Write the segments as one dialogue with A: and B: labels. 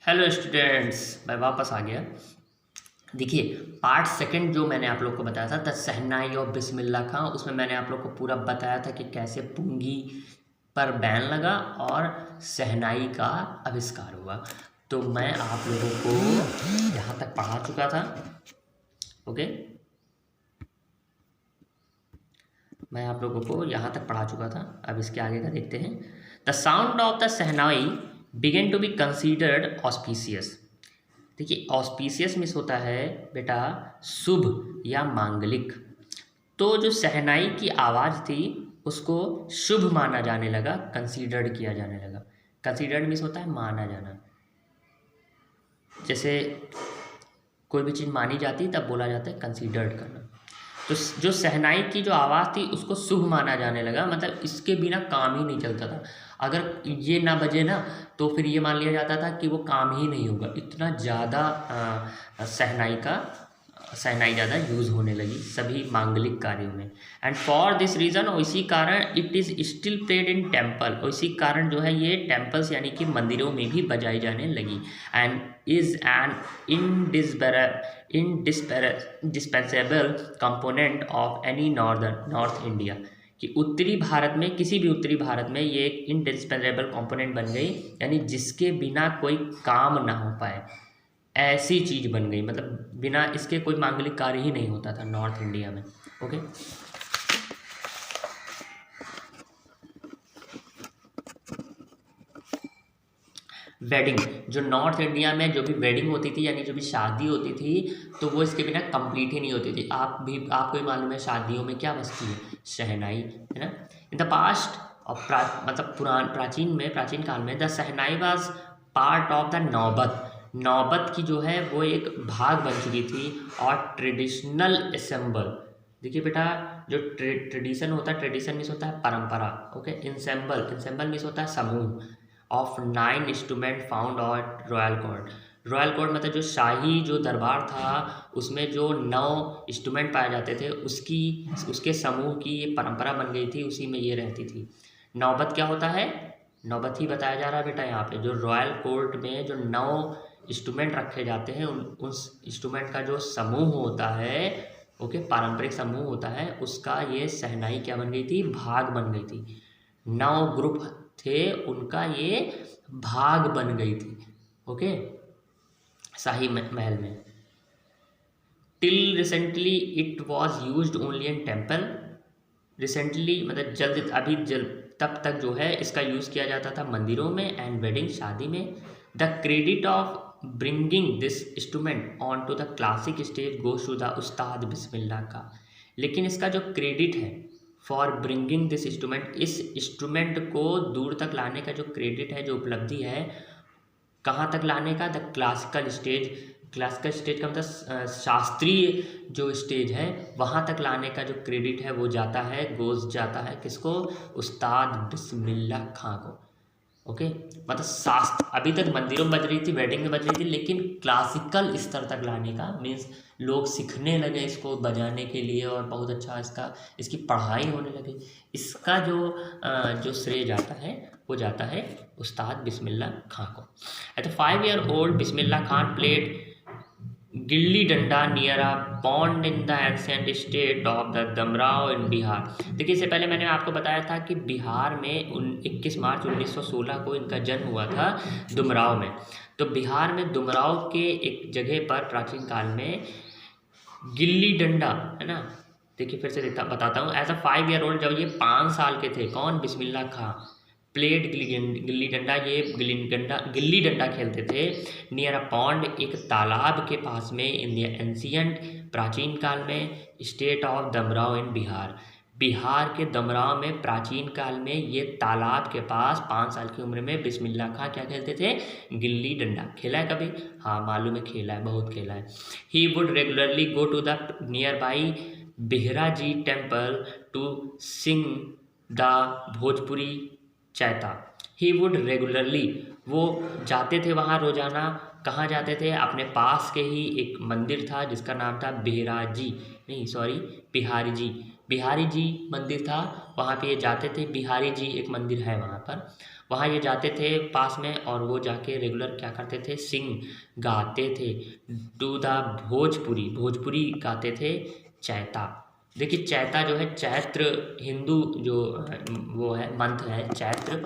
A: Hello students, मैं वापस आ गया। देखिए, पार्ट सेकंड जो मैंने आप लोग को बताया था द शहनाई ऑफ बिस्मिल्लाह खां, उसमें मैंने आप लोग को पूरा बताया था कि कैसे पुंगी पर बैन लगा और शहनाई का आविष्कार हुआ। तो मैं आप लोगों को यहाँ तक पढ़ा चुका था। ओके, मैं आप लोगों को यहाँ तक पढ़ा चुका था। अब इसके आगे का देखते हैं। The sound of the shehnai began to be considered auspicious. देखिए, ऑस्पिशियस मीन्स होता है बेटा शुभ या मांगलिक। तो जो शहनाई की आवाज़ थी उसको शुभ माना जाने लगा, कंसीडर्ड किया जाने लगा। कंसीडर्ड मीन्स होता है माना जाना। जैसे कोई भी चीज़ मानी जाती तब बोला जाता है कंसीडर्ड करना। तो जो शहनाई की जो आवाज़ थी उसको शुभ माना जाने लगा, मतलब इसके बिना काम ही नहीं चलता था। अगर ये ना बजे ना तो फिर ये मान लिया जाता था कि वो काम ही नहीं होगा। इतना ज़्यादा शहनाई ज़्यादा यूज़ होने लगी सभी मांगलिक कार्यों में। एंड फॉर दिस रीज़न, और इसी कारण it is still played in temple, और इसी कारण जो है ये टेम्पल्स यानी कि मंदिरों में भी बजाई जाने लगी। And is an indispensable component of any north India, कि उत्तरी भारत में, किसी भी उत्तरी भारत में ये एक इंडिस्पेंसेबल कंपोनेंट बन गई, यानी जिसके बिना कोई काम ना हो पाए, ऐसी चीज़ बन गई। मतलब बिना इसके कोई मांगलिक कार्य ही नहीं होता था नॉर्थ इंडिया में। ओके, वेडिंग, जो नॉर्थ इंडिया में जो भी वेडिंग होती थी यानी जो भी शादी होती थी तो वो इसके बिना कंप्लीट ही नहीं होती थी। आपको ही मालूम है शादियों में क्या बजती है, शहनाई, है ना। इन द पास्ट, और मतलब प्राचीन काल में the shehnai was part of the नौबत। नौबत की जो है वो एक भाग बन चुकी थी। और ट्रेडिशनल असेंबल, देखिए बेटा, जो ट्रेडिशन होता है, ट्रेडिशन मीन्स होता है परंपरा। ओके, इंसेंबल मीन्स होता है समूह ऑफ 9 इंस्ट्रूमेंट फाउंड और रॉयल कोर्ट। रॉयल कोर्ट मतलब जो शाही जो दरबार था उसमें जो 9 इंस्ट्रूमेंट पाए जाते थे उसके समूह की ये परंपरा बन गई थी, उसी में ये रहती थी। नौबत क्या होता है, नौबत ही बताया जा रहा है बेटा यहाँ पे। जो रॉयल कोर्ट में जो 9 इंस्ट्रूमेंट रखे जाते हैं उस इंस्ट्रूमेंट का जो समूह होता है, ओके, पारंपरिक समूह होता है, उसका ये शहनाई क्या बन गई थी, भाग बन गई थी। 9 ग्रुप थे, उनका ये भाग बन गई थी। ओके, शाही महल में। Till recently it was use only in temple. Recently मतलब जल्द तब तक जो है इसका यूज़ किया जाता था मंदिरों में एंड वेडिंग, शादी में। The credit of bringing this instrument on to the classic stage goes to the Ustad Bismillah का। लेकिन इसका जो क्रेडिट है फॉर ब्रिंगिंग दिस इंस्ट्रूमेंट, इस इंस्ट्रूमेंट को दूर तक लाने का जो क्रेडिट है, जो उपलब्धि है, कहाँ तक लाने का, the classical stage. Classical stage का मतलब शास्त्रीय जो स्टेज है वहाँ तक लाने का जो क्रेडिट है वो जाता है, जाता है किसको, उस्ताद बिस्मिल्लाह खां को। ओके, मतलब शास्त्र अभी तक मंदिरों में बज रही थी, वेडिंग में बज रही थी, लेकिन क्लासिकल स्तर तक लाने का मीन्स लोग सीखने लगे इसको बजाने के लिए और बहुत अच्छा इसकी पढ़ाई होने लगी। इसका जो श्रेय जाता है वो जाता है उस्ताद बिस्मिल्लाह खां को। At 5 year old Bismillah Khan played gilli danda near a pond in the ancient state of the Dumraon in Bihar. देखिए, इससे पहले मैंने आपको बताया था कि बिहार में 21 मार्च 1916 को इनका जन्म हुआ था दुमराव में। तो बिहार में दुमराव के एक जगह पर प्राचीन काल में गिल्ली डंडा, है ना। देखिए फिर से बताता हूँ। एज अ 5 year old, जब ये 5 साल के थे, कौन, बिस्मिल्लाह खां, प्लेड गिल्ली डंडा, ये गिल्ली डंडा खेलते थे नियर अ पॉन्ड, एक तालाब के पास में, इन द एंशियंट, प्राचीन काल में, state of दमराव in Bihar, Bihar के दमराव में प्राचीन काल में ये तालाब के पास 5 साल की उम्र में बिस्मिल्लाह खां क्या खेलते थे, गिल्ली डंडा। खेला है कभी? हाँ मालूम है, खेला है, बहुत खेला है। He would regularly go to the nearby Bihariji temple to sing the Bhojpuri chaita. He would regularly, वो जाते थे वहाँ रोजाना। कहाँ जाते थे? अपने पास के ही एक मंदिर था जिसका नाम था बिहारी जी, बिहारी जी मंदिर था, वहाँ पे ये जाते थे। बिहारी जी एक मंदिर है वहाँ पर, वहाँ ये जाते थे पास में, और वो जाके रेगुलर क्या करते थे, सिंग गाते थे टू द भोजपुरी, भोजपुरी गाते थे चैता। देखिए चैता जो है, चैत्र हिंदू जो वो है मंथ है चैत्र,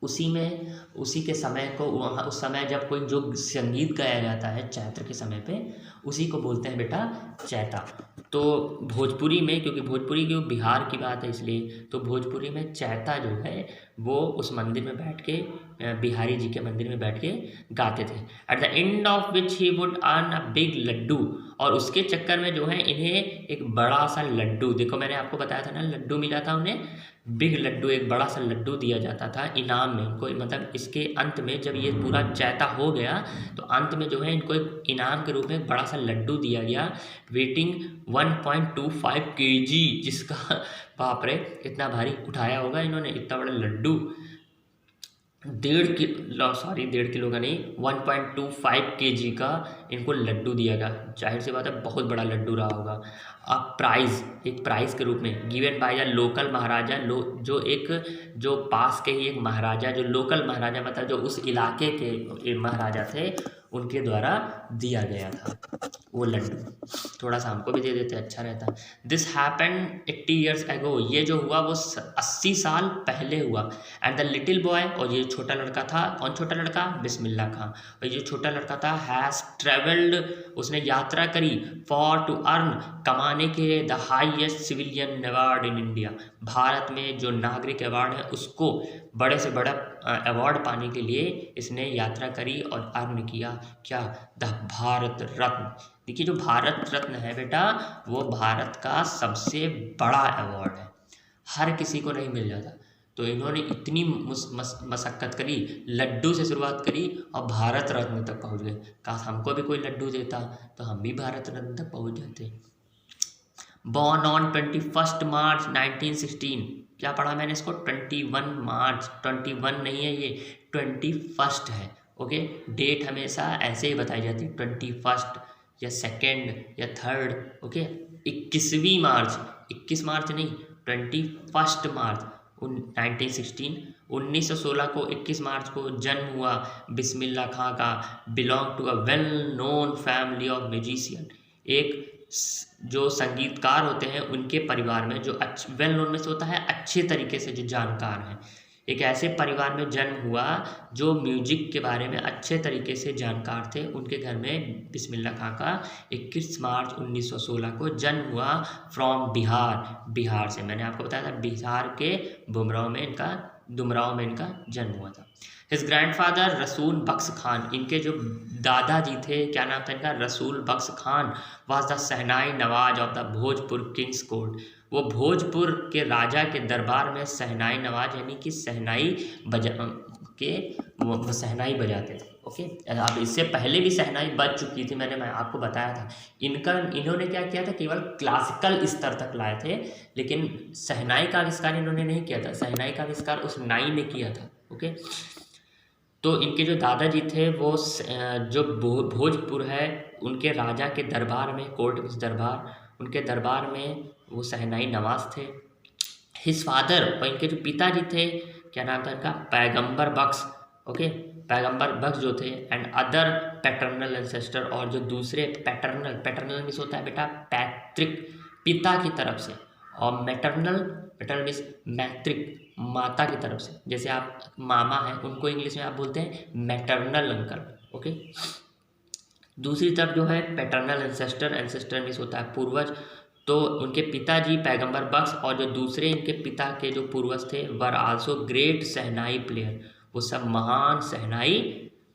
A: उसी में उसी के समय को वहाँ उस समय जब कोई जो संगीत गाया जाता है चैत्र के समय पे, उसी को बोलते हैं बेटा चैता। तो भोजपुरी में, क्योंकि भोजपुरी की बिहार की बात है इसलिए, तो भोजपुरी में चैता जो है वो उस मंदिर में बैठ के, बिहारी जी के मंदिर में बैठ के गाते थे। At the end of which he would earn a big laddoo, और उसके चक्कर में जो है इन्हें एक बड़ा सा लड्डू, देखो मैंने आपको बताया था ना लड्डू मिला था उन्हें, बिग लड्डू, एक बड़ा सा लड्डू दिया जाता था इनाम में उनको। मतलब इसके अंत में जब ये पूरा चैता हो गया तो अंत में जो है इनको एक इनाम के रूप में एक बड़ा सा लड्डू दिया गया, वेटिंग 1.25 kg, जिसका बाप रे इतना भारी उठाया होगा इन्होंने, इतना बड़ा लड्डू। 1.5 किलो का नहीं, 1.25 kg का इनको लड्डू दिया गया। जाहिर सी बात है बहुत बड़ा लड्डू रहा होगा। अब प्राइज़, एक प्राइज़ के रूप में गिवन बाय द लोकल महाराजा, जो पास के ही एक महाराजा, जो लोकल महाराजा मतलब जो उस इलाके के महाराजा थे, उनके द्वारा दिया गया था वो लड्डू। थोड़ा सा हमको भी दे देते अच्छा रहता। दिस हैपन 80 years ago, ये जो हुआ वो 80 साल पहले हुआ। एंड द लिटिल बॉय, और ये छोटा लड़का था, कौन छोटा लड़का, बिस्मिल्लाह खां, और ये छोटा लड़का था, हैज़ ट्रेवल्ड, उसने यात्रा करी, फॉर टू अर्न, कमाने के लिए, the highest civilian award in India, Bharat में जो नागरिक अवार्ड है उसको, बड़े से बड़ा अवार्ड पाने के लिए इसने यात्रा करी और अर्न किया क्या, द भारत रत्न। देखिए जो भारत रत्न है बेटा, वो भारत का सबसे बड़ा अवार्ड है, हर किसी को नहीं मिल जाता। तो इन्होंने इतनी मशक्क़त करी, लड्डू से शुरुआत करी और भारत रत्न तक पहुंच गए। काश हमको भी कोई लड्डू देता तो हम भी भारत रत्न तक पहुंच जाते। बॉर्न ऑन 21 मार्च 1916, क्या पढ़ा मैंने इसको, 21 मार्च, 21 नहीं है ये, 21 है। ओके, डेट हमेशा ऐसे ही बताई जाती है, 21 या 2 या 3। ओके, 21वीं मार्च, 21 मार्च नहीं, 21 मार्च 1916। 1916 को 21 मार्च को जन्म हुआ बिस्मिल्लाह खां का, belong to a well known family of musician. एक जो संगीतकार होते हैं उनके परिवार में, जो वेल नोन में से होता है अच्छे तरीके से जो जानकार हैं, एक ऐसे परिवार में जन्म हुआ जो म्यूजिक के बारे में अच्छे तरीके से जानकार थे। उनके घर में बिस्मिल्लाह खां का 21 मार्च 1916 को जन्म हुआ, फ्रॉम बिहार, बिहार से। मैंने आपको बताया था बिहार के डुमरांव में इनका जन्म हुआ था। हिज ग्रैंडफादर रसूल बख्श खान, इनके जो दादाजी थे, क्या नाम था इनका, Rasool Bakhsh Khan, was the shehnai nawaz of the Bhojpur kings court. वो भोजपुर के राजा के दरबार में शहनाई नवाज यानी कि शहनाई शहनाई बजाते थे। ओके, अब इससे पहले भी शहनाई बज चुकी थी, मैं आपको बताया था। इन्होंने क्या किया था, केवल क्लासिकल स्तर तक लाए थे, लेकिन शहनाई का आविष्कार इन्होंने नहीं किया था, शहनाई का आविष्कार उस नाई ने किया था। ओके, तो इनके जो दादाजी थे वो जो भोजपुर है उनके राजा के दरबार में, कोर्ट में दरबार, उनके दरबार में वो शहनाई नवाज थे। हिज फादर, और इनके जो पिताजी थे, क्या नाम था इनका, पैगंबर बख्श। ओके, पैगंबर बख्श जो थे, एंड अदर पैटर्नल एंसेस्टर, और जो दूसरे पैटर्नल मीन्स होता है बेटा पैतृक, पिता की तरफ से, और मैटरनल मीन्स मैत्रिक, माता की तरफ से। जैसे आप मामा हैं, उनको इंग्लिश में आप बोलते हैं मैटरनल अंकल। ओके, दूसरी तरफ जो है पैटर्नल एंसेस्टर मीन्स होता है पूर्वज। तो उनके पिताजी पैगंबर बख्श और जो दूसरे इनके पिता के जो पूर्वज थे, were also great shehnai player, वो सब महान शहनाई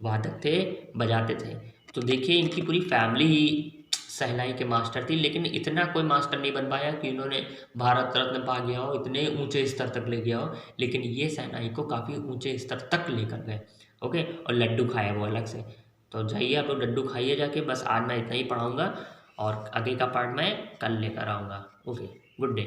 A: वादक थे, बजाते थे। तो देखिए इनकी पूरी फैमिली ही शहनाई के मास्टर थी, लेकिन इतना कोई मास्टर नहीं बन पाया कि इन्होंने भारत रत्न पा गया हो, इतने ऊंचे स्तर तक ले गया हो, लेकिन ये शहनाई को काफ़ी ऊंचे स्तर तक लेकर गए। ओके, और लड्डू खाया वो अलग से। तो जाइए आप लोग लड्डू खाइए जाके, बस आज मैं इतना ही पढ़ाऊँगा और आगे का पार्ट मैं कल लेकर आऊँगा। Okay, good day.